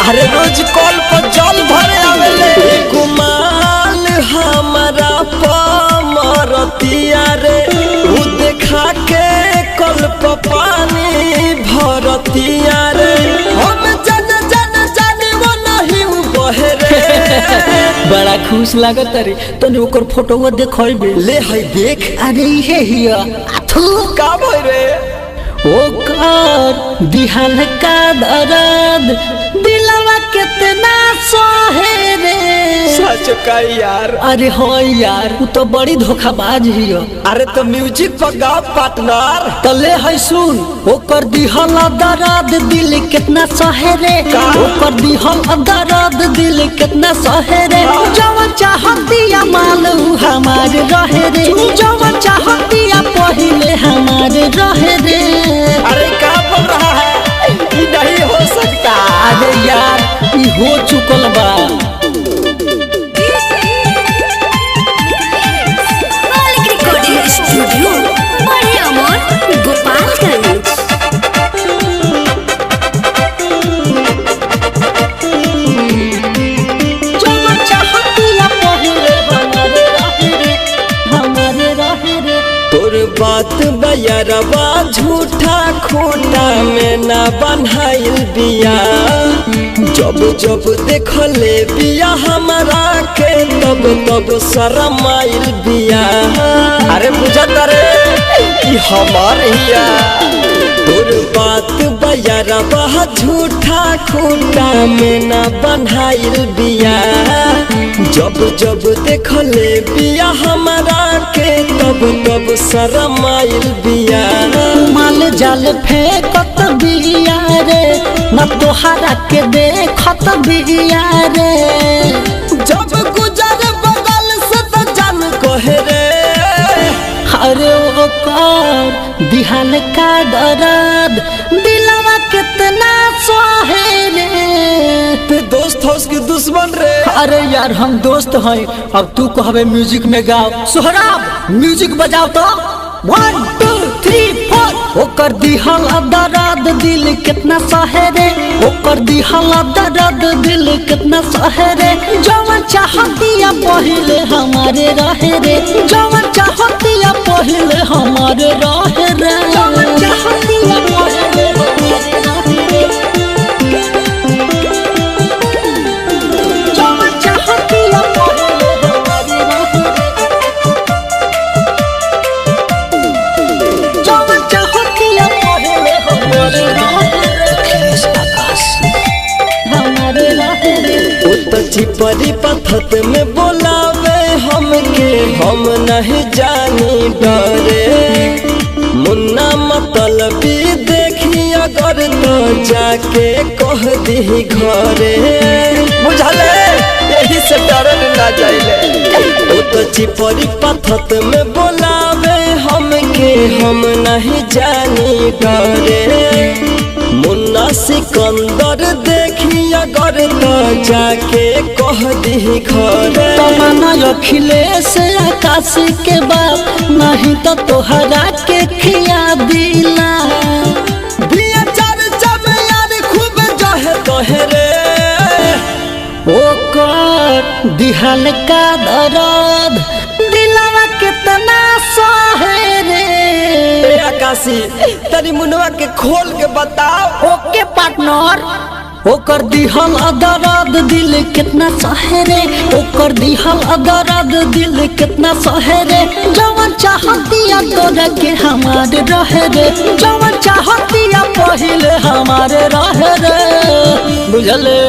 अरे रोज कॉल पर जल भरे आवेले गुमाल हमारा पमरतिया रे उ देखा के कल पर पानी भरतिया रे हम जाने वो नहीं बहे रे। बड़ा खुश लागत रे तने ओकर फोटोवा देखइबे ले है देख। अरे हे हिया अथु का भई रे ओकर दिहल का दर्द दिलवा कितना सहे रे। सच का यार। अरे हो यार तू तो बड़ी धोखाबाज हियो। अरे तो म्यूजिक पर गाओ पार्टनर। तले है सुन ओकर दिहल दर्द दिल कितना सहे रे। ओकर दिहल दर्द दिल कितना सहे रे। जवन चाहतिया मालू हमारे रहे रे। जवन चाहतिया पहिले हमारे रहे रे। अरे क्या बोल रहा है ये नहीं हो सकता। अरे यार ये हो चुकल बा। रिकॉर्डिंग स्टूडियो बड़े अमर गोपालगंज। तोर बात बयारवा झूठा खोटा में ना बनाइल बिया। जब जब देखले बिया हमारा के तब तब शरम आइल बिया। अरे बुझत रे ई हमार हिया। तोर बात बयारवा झूठा खोटा में ना बनाइल बिया। जब जब देखले बिया हमारा के तब तब शरम आइल बिया। माल जाल फेंकत बिया रे न तोहरा के देखत बिया रे। जब गुजर बगल से तो जान कहे रे। अरे ओकर दिहल का दर्द दिलवा कितना सहे रे। ते दोस्त हो उसके दुश्मन रे। अरे यार हम दोस्त हैं। अब तू कहबे म्यूजिक में गाओ। सोहराब म्यूजिक बजाओ तो 1 2 3 4। ओकर दिहल दर्द दिल कितना सहे रे। ओकर दिहल दर्द दिल कितना सहे रे। जवन चाहतिया पहिले हमारे रहे रे। जवन चाहतिया पहिले हमारे रहे रे। जवन चाहतिया पहिले हमारे रहे रे। जवन चाहतिया पहिले हमारे रहे रे। जवन चाहतिया पहिले हमारे रहे रे। चिपरी पथत में बोलावे हमके हम नहीं जानी डरे। मुन्ना मतलबी देखी अगर तो जाके कह दी घरे। बुझले यही से डरन ना जाइले। ओ तो चिपरी पथत में बोलावे हमके हम नहीं जानी डरे। मुन्ना सिकंदर देखी अगर तो जाके कह दी घरे। तमन्ना अखिलेश आकाश के बाप नहीं तो तोहरा के खिया दिला। बिया चर्चा में यार खूब जहे तोहे रे। ओकर दिहल का दर्द दिलवा कितना सहे रे। ए आकाशी तनी मुनवा के खोल के बताओ। ओके पार्टनर। ओकर दिहल दर्द दिल कितना सहे रे। ओकर दिहल दर्द दिल कितना सहे रे। जवन चाहतिया तोरा के हमारे रहे रे। जवन चाहतिया पहिले हमारे रहे रे। बुझले।